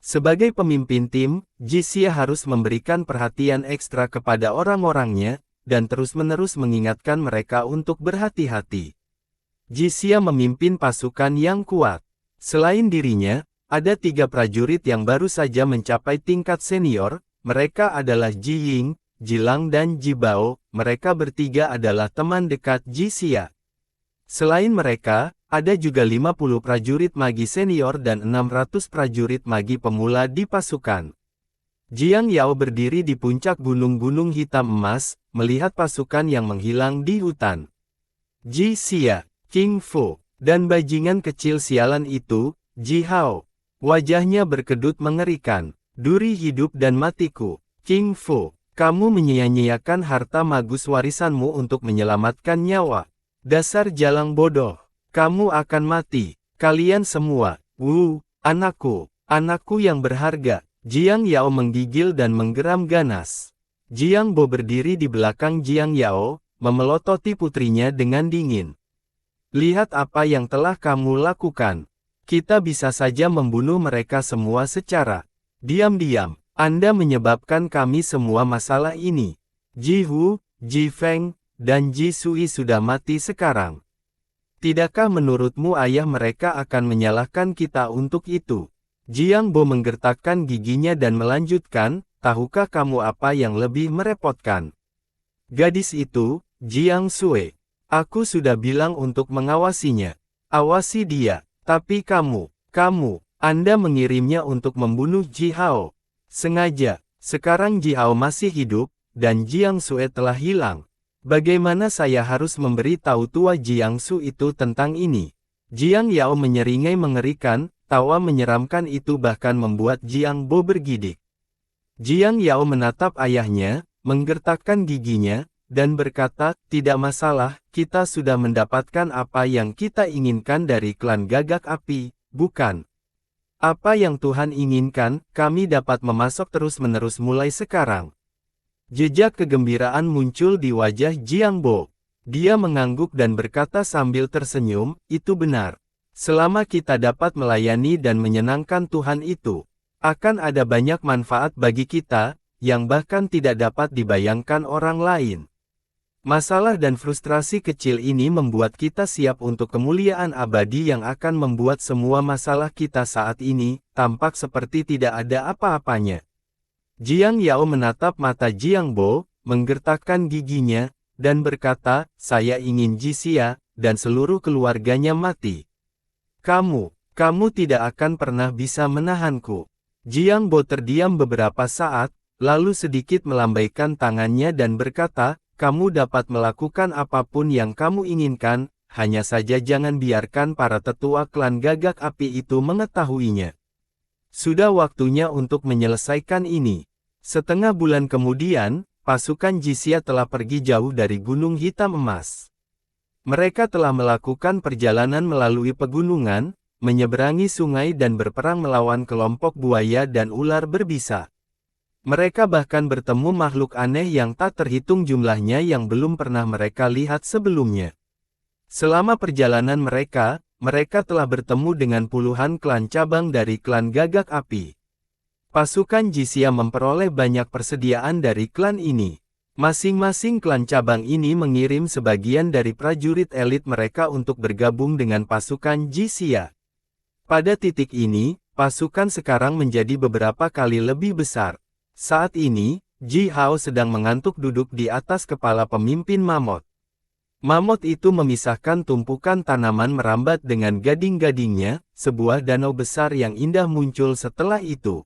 Speaker 1: Sebagai pemimpin tim, Jixia harus memberikan perhatian ekstra kepada orang-orangnya, dan terus-menerus mengingatkan mereka untuk berhati-hati. Jixia memimpin pasukan yang kuat. Selain dirinya, ada 3 prajurit yang baru saja mencapai tingkat senior, mereka adalah Ji Ying, Ji Lang dan Ji Bao, mereka bertiga adalah teman dekat Jixia. Selain mereka, ada juga 50 prajurit magi senior dan 600 prajurit magi pemula di pasukan. Jiang Yao berdiri di puncak gunung-gunung hitam emas, melihat pasukan yang menghilang di hutan. Jixia, King Fu, dan bajingan kecil sialan itu, Ji Hao. Wajahnya berkedut mengerikan. Duri hidup dan matiku. King Fu, kamu menyia-nyiakan harta magus warisanmu untuk menyelamatkan nyawa. Dasar jalang bodoh. Kamu akan mati. Kalian semua. Anakku. Anakku yang berharga. Jiang Yao menggigil dan menggeram ganas. Jiang Bo berdiri di belakang Jiang Yao, memelototi putrinya dengan dingin. Lihat apa yang telah kamu lakukan. Kita bisa saja membunuh mereka semua secara diam-diam. Anda menyebabkan kami semua masalah ini. Ji Hu, Ji Feng, dan Ji Sui sudah mati sekarang. Tidakkah menurutmu ayah mereka akan menyalahkan kita untuk itu? Jiang Bo menggertakkan giginya dan melanjutkan, tahukah kamu apa yang lebih merepotkan? Gadis itu, Jiang Sui. Aku sudah bilang untuk mengawasinya. Awasi dia. Tapi kamu, Anda mengirimnya untuk membunuh Ji Hao. Sengaja. Sekarang Ji Hao masih hidup, dan Jiang Sui telah hilang. Bagaimana saya harus memberi tahu tua Jiang Sui itu tentang ini? Jiang Yao menyeringai mengerikan, tawa menyeramkan itu bahkan membuat Jiang Bo bergidik. Jiang Yao menatap ayahnya, menggertakkan giginya, dan berkata, tidak masalah, kita sudah mendapatkan apa yang kita inginkan dari klan Gagak Api, bukan? Apa yang Tuhan inginkan, kami dapat memasok terus-menerus mulai sekarang. Jejak kegembiraan muncul di wajah Jiang Bo. Dia mengangguk dan berkata sambil tersenyum, itu benar. Selama kita dapat melayani dan menyenangkan Tuhan itu, akan ada banyak manfaat bagi kita, yang bahkan tidak dapat dibayangkan orang lain. Masalah dan frustrasi kecil ini membuat kita siap untuk kemuliaan abadi yang akan membuat semua masalah kita saat ini tampak seperti tidak ada apa-apanya. Jiang Yao menatap mata Jiang Bo, menggertakkan giginya, dan berkata, saya ingin Jixia dan seluruh keluarganya mati. Kamu tidak akan pernah bisa menahanku. Jiang Bo terdiam beberapa saat, lalu sedikit melambaikan tangannya dan berkata, kamu dapat melakukan apapun yang kamu inginkan, hanya saja jangan biarkan para tetua klan Gagak Api itu mengetahuinya. Sudah waktunya untuk menyelesaikan ini. Setengah bulan kemudian, pasukan Jixia telah pergi jauh dari Gunung Hitam Emas. Mereka telah melakukan perjalanan melalui pegunungan, menyeberangi sungai dan berperang melawan kelompok buaya dan ular berbisa. Mereka bahkan bertemu makhluk aneh yang tak terhitung jumlahnya yang belum pernah mereka lihat sebelumnya. Selama perjalanan mereka telah bertemu dengan puluhan klan cabang dari klan Gagak Api. Pasukan Jixia memperoleh banyak persediaan dari klan ini. Masing-masing klan cabang ini mengirim sebagian dari prajurit elit mereka untuk bergabung dengan pasukan Jixia. Pada titik ini, pasukan sekarang menjadi beberapa kali lebih besar. Saat ini, Ji Hao sedang mengantuk duduk di atas kepala pemimpin mamut. Mamut itu memisahkan tumpukan tanaman merambat dengan gading-gadingnya, sebuah danau besar yang indah muncul setelah itu.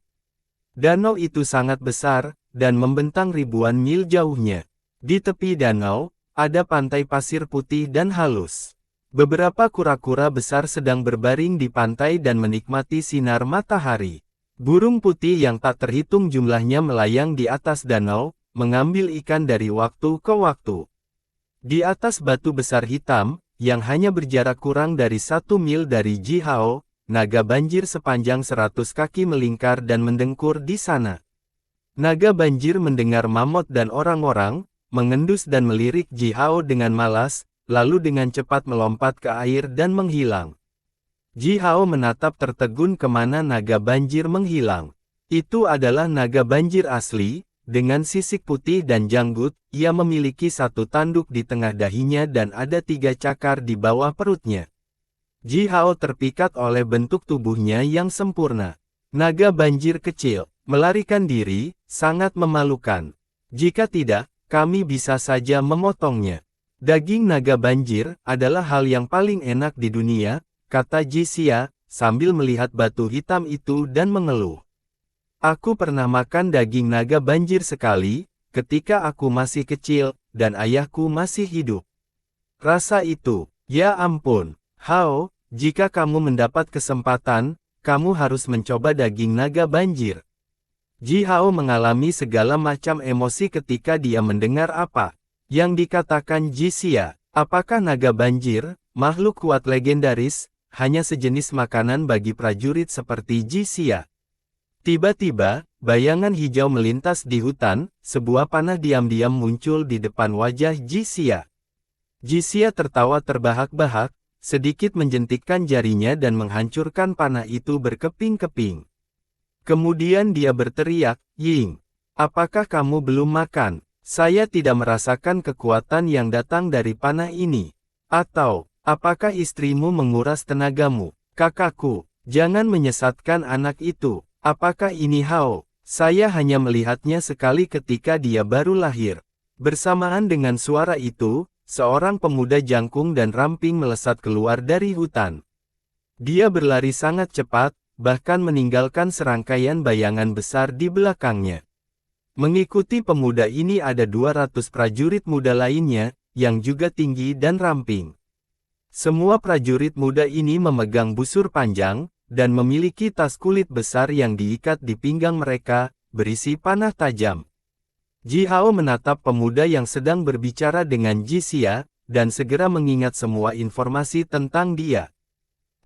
Speaker 1: Danau itu sangat besar, dan membentang ribuan mil jauhnya. Di tepi danau, ada pantai pasir putih dan halus. Beberapa kura-kura besar sedang berbaring di pantai dan menikmati sinar matahari. Burung putih yang tak terhitung jumlahnya melayang di atas danau, mengambil ikan dari waktu ke waktu. Di atas batu besar hitam, yang hanya berjarak kurang dari 1 mil dari Jihao, naga banjir sepanjang 100 kaki melingkar dan mendengkur di sana. Naga banjir mendengar mamut dan orang-orang, mengendus dan melirik Jihao dengan malas, lalu dengan cepat melompat ke air dan menghilang. Jihao menatap tertegun kemana naga banjir menghilang. Itu adalah naga banjir asli, dengan sisik putih dan janggut, ia memiliki satu tanduk di tengah dahinya dan ada 3 cakar di bawah perutnya. Jihao terpikat oleh bentuk tubuhnya yang sempurna. Naga banjir kecil, melarikan diri, sangat memalukan. Jika tidak, kami bisa saja memotongnya. Daging naga banjir adalah hal yang paling enak di dunia, kata Jisia, sambil melihat batu hitam itu dan mengeluh. Aku pernah makan daging naga banjir sekali, ketika aku masih kecil, dan ayahku masih hidup. Rasa itu, ya ampun, Hao, jika kamu mendapat kesempatan, kamu harus mencoba daging naga banjir. Jihao mengalami segala macam emosi ketika dia mendengar apa yang dikatakan Jisia. Apakah naga banjir, makhluk kuat legendaris, hanya sejenis makanan bagi prajurit seperti Jisia? Tiba-tiba, bayangan hijau melintas di hutan, sebuah panah diam-diam muncul di depan wajah Jisia. Jisia tertawa terbahak-bahak, sedikit menjentikkan jarinya dan menghancurkan panah itu berkeping-keping. Kemudian dia berteriak, "Ying, apakah kamu belum makan? Saya tidak merasakan kekuatan yang datang dari panah ini. Atau, apakah istrimu menguras tenagamu? Kakakku, jangan menyesatkan anak itu. Apakah ini Hao? Saya hanya melihatnya sekali ketika dia baru lahir." Bersamaan dengan suara itu, seorang pemuda jangkung dan ramping melesat keluar dari hutan. Dia berlari sangat cepat, bahkan meninggalkan serangkaian bayangan besar di belakangnya. Mengikuti pemuda ini ada 200 prajurit muda lainnya, yang juga tinggi dan ramping. Semua prajurit muda ini memegang busur panjang, dan memiliki tas kulit besar yang diikat di pinggang mereka, berisi panah tajam. Jihao menatap pemuda yang sedang berbicara dengan Jisia, dan segera mengingat semua informasi tentang dia.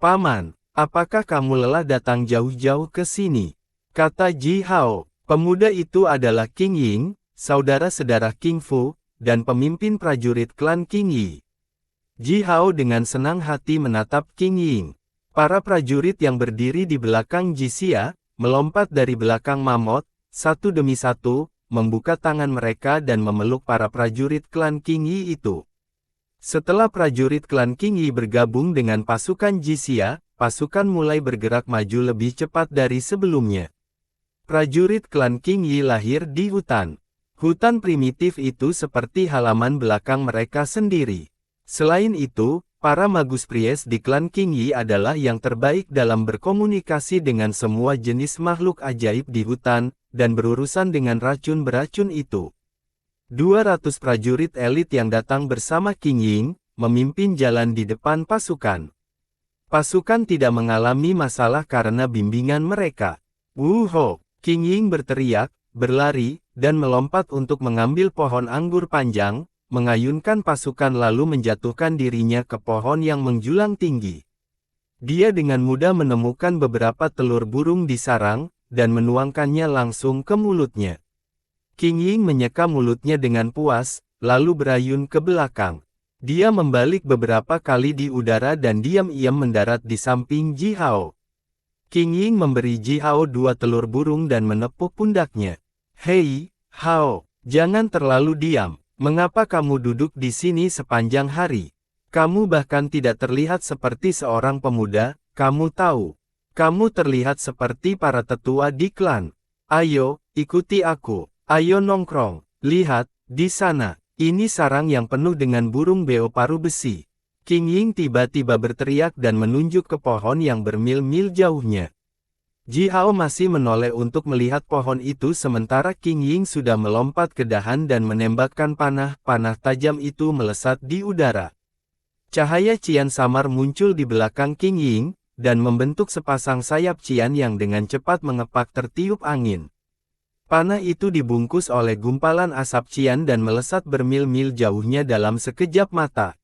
Speaker 1: "Paman, apakah kamu lelah datang jauh-jauh ke sini?" kata Jihao. Pemuda itu adalah Qing Ying, saudara sedarah Qing Fu, dan pemimpin prajurit klan Qing Yi. Jihao dengan senang hati menatap Qing Ying. Para prajurit yang berdiri di belakang Jisia, melompat dari belakang mamut, satu demi satu, membuka tangan mereka dan memeluk para prajurit klan Qing Yi itu. Setelah prajurit klan Qing Yi bergabung dengan pasukan Jisia, pasukan mulai bergerak maju lebih cepat dari sebelumnya. Prajurit klan Qing Yi lahir di hutan. Hutan primitif itu seperti halaman belakang mereka sendiri. Selain itu, para magus pries di klan Qing Yi adalah yang terbaik dalam berkomunikasi dengan semua jenis makhluk ajaib di hutan, dan berurusan dengan racun beracun itu. 200 prajurit elit yang datang bersama Qing Ying, memimpin jalan di depan pasukan. Pasukan tidak mengalami masalah karena bimbingan mereka. "Wuho!" Qing Ying berteriak, berlari, dan melompat untuk mengambil pohon anggur panjang, mengayunkan pasukan lalu menjatuhkan dirinya ke pohon yang menjulang tinggi. Dia dengan mudah menemukan beberapa telur burung di sarang, dan menuangkannya langsung ke mulutnya. Qing Ying menyeka mulutnya dengan puas, lalu berayun ke belakang. Dia membalik beberapa kali di udara dan diam-diam mendarat di samping Jihao. Qing Ying memberi Jihao 2 telur burung dan menepuk pundaknya. "Hei, Hao, jangan terlalu diam. Mengapa kamu duduk di sini sepanjang hari? Kamu bahkan tidak terlihat seperti seorang pemuda, kamu tahu. Kamu terlihat seperti para tetua di klan. Ayo, ikuti aku. Ayo nongkrong. Lihat, di sana, ini sarang yang penuh dengan burung beo paruh besi." Qing Ying tiba-tiba berteriak dan menunjuk ke pohon yang bermil-mil jauhnya. Ji Hao masih menoleh untuk melihat pohon itu sementara Qing Ying sudah melompat ke dahan dan menembakkan panah tajam itu melesat di udara. Cahaya cian samar muncul di belakang Qing Ying, dan membentuk sepasang sayap cian yang dengan cepat mengepak tertiup angin. Panah itu dibungkus oleh gumpalan asap cian dan melesat bermil-mil jauhnya dalam sekejap mata.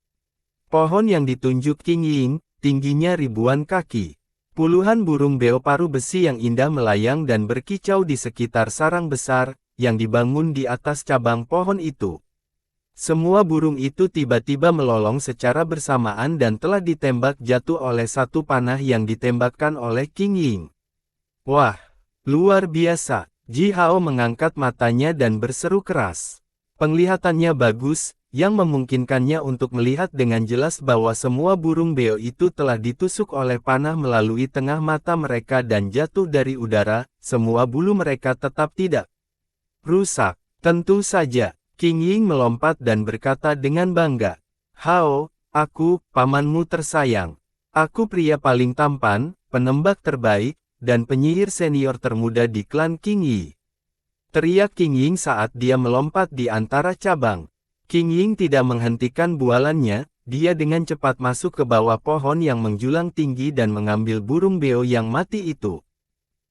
Speaker 1: Pohon yang ditunjuk Qing Ying, tingginya ribuan kaki. Puluhan burung beo paru besi yang indah melayang dan berkicau di sekitar sarang besar, yang dibangun di atas cabang pohon itu. Semua burung itu tiba-tiba melolong secara bersamaan dan telah ditembak jatuh oleh satu panah yang ditembakkan oleh Qing Ying. Wah, luar biasa! Ji Hao mengangkat matanya dan berseru keras. Penglihatannya bagus, yang memungkinkannya untuk melihat dengan jelas bahwa semua burung beo itu telah ditusuk oleh panah melalui tengah mata mereka dan jatuh dari udara, semua bulu mereka tetap tidak rusak. Tentu saja, Qing Ying melompat dan berkata dengan bangga, "Hao, aku, pamanmu tersayang. Aku pria paling tampan, penembak terbaik, dan penyihir senior termuda di klan Qing Yi." Teriak Qing Ying saat dia melompat di antara cabang. Qing Ying tidak menghentikan bualannya, dia dengan cepat masuk ke bawah pohon yang menjulang tinggi dan mengambil burung beo yang mati itu.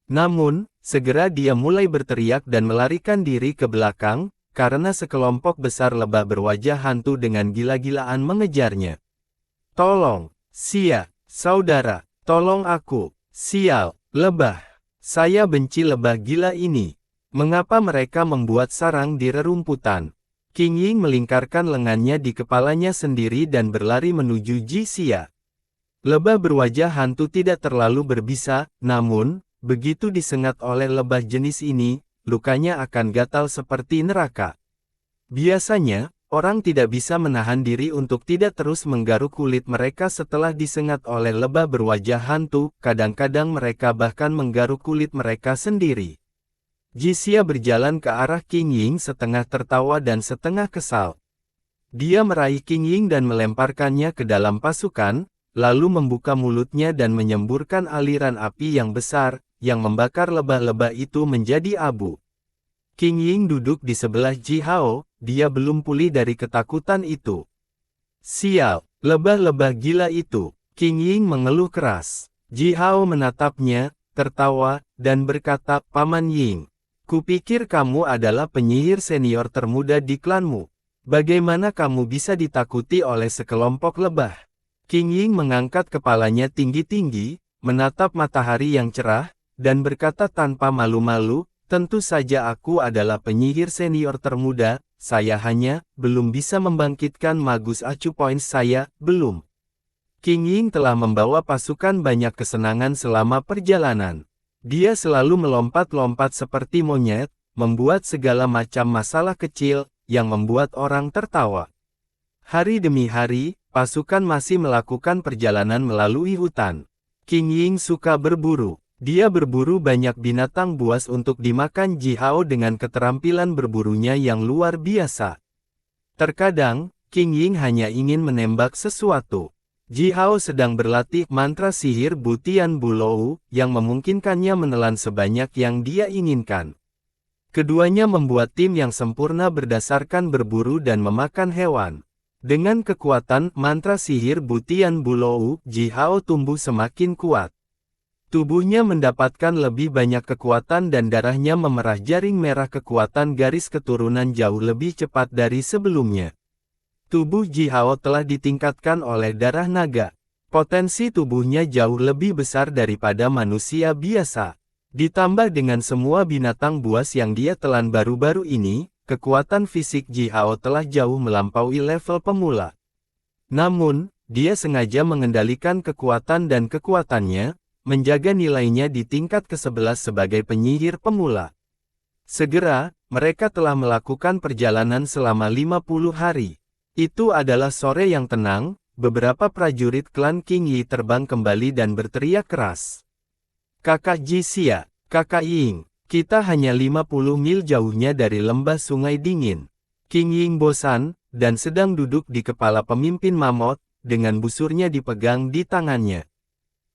Speaker 1: Namun, segera dia mulai berteriak dan melarikan diri ke belakang, karena sekelompok besar lebah berwajah hantu dengan gila-gilaan mengejarnya. "Tolong, Xia, saudara, tolong aku, sial, lebah. Saya benci lebah gila ini. Mengapa mereka membuat sarang di rerumputan?" Qing Ying melingkarkan lengannya di kepalanya sendiri dan berlari menuju Ji Xia. Lebah berwajah hantu tidak terlalu berbisa, namun, begitu disengat oleh lebah jenis ini, lukanya akan gatal seperti neraka. Biasanya, orang tidak bisa menahan diri untuk tidak terus menggaruk kulit mereka setelah disengat oleh lebah berwajah hantu, kadang-kadang mereka bahkan menggaruk kulit mereka sendiri. Ji Xia berjalan ke arah Qing Ying setengah tertawa dan setengah kesal. Dia meraih Qing Ying dan melemparkannya ke dalam pasukan, lalu membuka mulutnya dan menyemburkan aliran api yang besar, yang membakar lebah-lebah itu menjadi abu. Qing Ying duduk di sebelah Ji Hao, dia belum pulih dari ketakutan itu. "Sial, lebah-lebah gila itu!" Qing Ying mengeluh keras. Ji Hao menatapnya, tertawa, dan berkata, "Paman Ying, kupikir kamu adalah penyihir senior termuda di klanmu. Bagaimana kamu bisa ditakuti oleh sekelompok lebah?" Qing Ying mengangkat kepalanya tinggi-tinggi, menatap matahari yang cerah, dan berkata tanpa malu-malu, "Tentu saja aku adalah penyihir senior termuda, saya hanya belum bisa membangkitkan magus acu points saya, belum." Qing Ying telah membawa pasukan banyak kesenangan selama perjalanan. Dia selalu melompat-lompat seperti monyet, membuat segala macam masalah kecil, yang membuat orang tertawa. Hari demi hari, pasukan masih melakukan perjalanan melalui hutan. Qing Ying suka berburu. Dia berburu banyak binatang buas untuk dimakan Ji Hao dengan keterampilan berburunya yang luar biasa. Terkadang, Qing Ying hanya ingin menembak sesuatu. Ji Hao sedang berlatih mantra sihir Butian Bulou, yang memungkinkannya menelan sebanyak yang dia inginkan. Keduanya membuat tim yang sempurna berdasarkan berburu dan memakan hewan. Dengan kekuatan mantra sihir Butian Bulou, Ji Hao tumbuh semakin kuat. Tubuhnya mendapatkan lebih banyak kekuatan dan darahnya memerah jaring merah kekuatan garis keturunan jauh lebih cepat dari sebelumnya. Tubuh Ji Hao telah ditingkatkan oleh darah naga. Potensi tubuhnya jauh lebih besar daripada manusia biasa. Ditambah dengan semua binatang buas yang dia telan baru-baru ini, kekuatan fisik Ji Hao telah jauh melampaui level pemula. Namun, dia sengaja mengendalikan kekuatan dan kekuatannya, menjaga nilainya di tingkat ke-11 sebagai penyihir pemula. Segera, mereka telah melakukan perjalanan selama 50 hari. Itu adalah sore yang tenang, beberapa prajurit klan Qing Yi terbang kembali dan berteriak keras. "Kakak Ji Xia, Kakak Ying, kita hanya 50 mil jauhnya dari lembah sungai dingin." Qing Ying bosan, dan sedang duduk di kepala pemimpin mammoth, dengan busurnya dipegang di tangannya.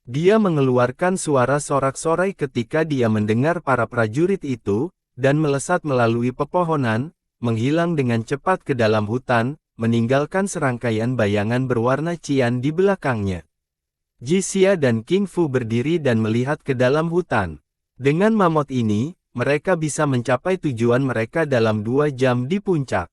Speaker 1: Dia mengeluarkan suara sorak-sorai ketika dia mendengar para prajurit itu, dan melesat melalui pepohonan, menghilang dengan cepat ke dalam hutan, meninggalkan serangkaian bayangan berwarna cian di belakangnya. Jixia dan King Fu berdiri dan melihat ke dalam hutan. Dengan mammoth ini, mereka bisa mencapai tujuan mereka dalam 2 jam di puncak.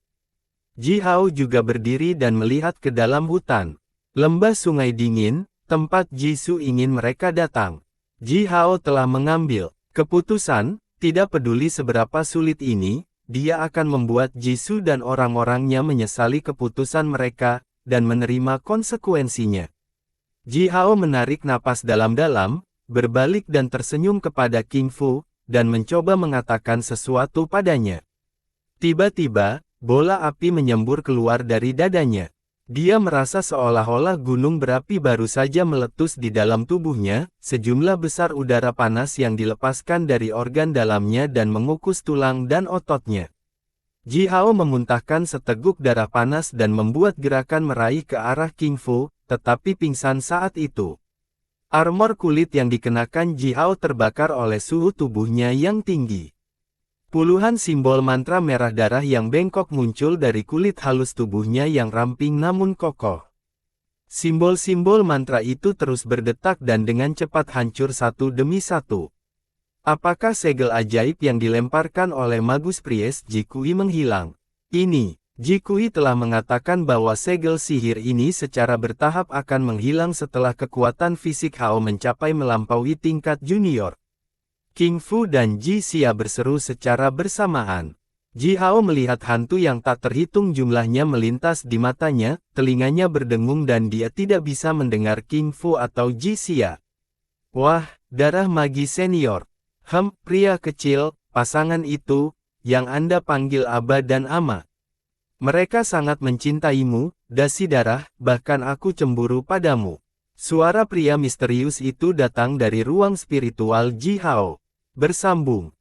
Speaker 1: Ji Hao juga berdiri dan melihat ke dalam hutan. Lembah sungai dingin, tempat Jisoo ingin mereka datang. Ji Hao telah mengambil keputusan, tidak peduli seberapa sulit ini, dia akan membuat Jisoo dan orang-orangnya menyesali keputusan mereka, dan menerima konsekuensinya. Ji Hao menarik napas dalam-dalam, berbalik dan tersenyum kepada King Fu, dan mencoba mengatakan sesuatu padanya. Tiba-tiba, bola api menyembur keluar dari dadanya. Dia merasa seolah-olah gunung berapi baru saja meletus di dalam tubuhnya, sejumlah besar udara panas yang dilepaskan dari organ dalamnya dan mengukus tulang dan ototnya. Ji Hao memuntahkan seteguk darah panas dan membuat gerakan meraih ke arah King Fu, tetapi pingsan saat itu. Armor kulit yang dikenakan Ji Hao terbakar oleh suhu tubuhnya yang tinggi. Puluhan simbol mantra merah darah yang bengkok muncul dari kulit halus tubuhnya yang ramping namun kokoh. Simbol-simbol mantra itu terus berdetak dan dengan cepat hancur satu demi satu. Apakah segel ajaib yang dilemparkan oleh Magus Priest Ji Kui menghilang? Ini, Ji Kui telah mengatakan bahwa segel sihir ini secara bertahap akan menghilang setelah kekuatan fisik Hao mencapai melampaui tingkat junior. King Fu dan Jixia berseru secara bersamaan. Ji Hao melihat hantu yang tak terhitung jumlahnya melintas di matanya, telinganya berdengung dan dia tidak bisa mendengar King Fu atau Jixia. Wah, darah magi senior. Pria kecil, pasangan itu, yang Anda panggil Aba dan Ama. Mereka sangat mencintaimu, dasi darah, bahkan aku cemburu padamu. Suara pria misterius itu datang dari ruang spiritual Ji Hao. Bersambung.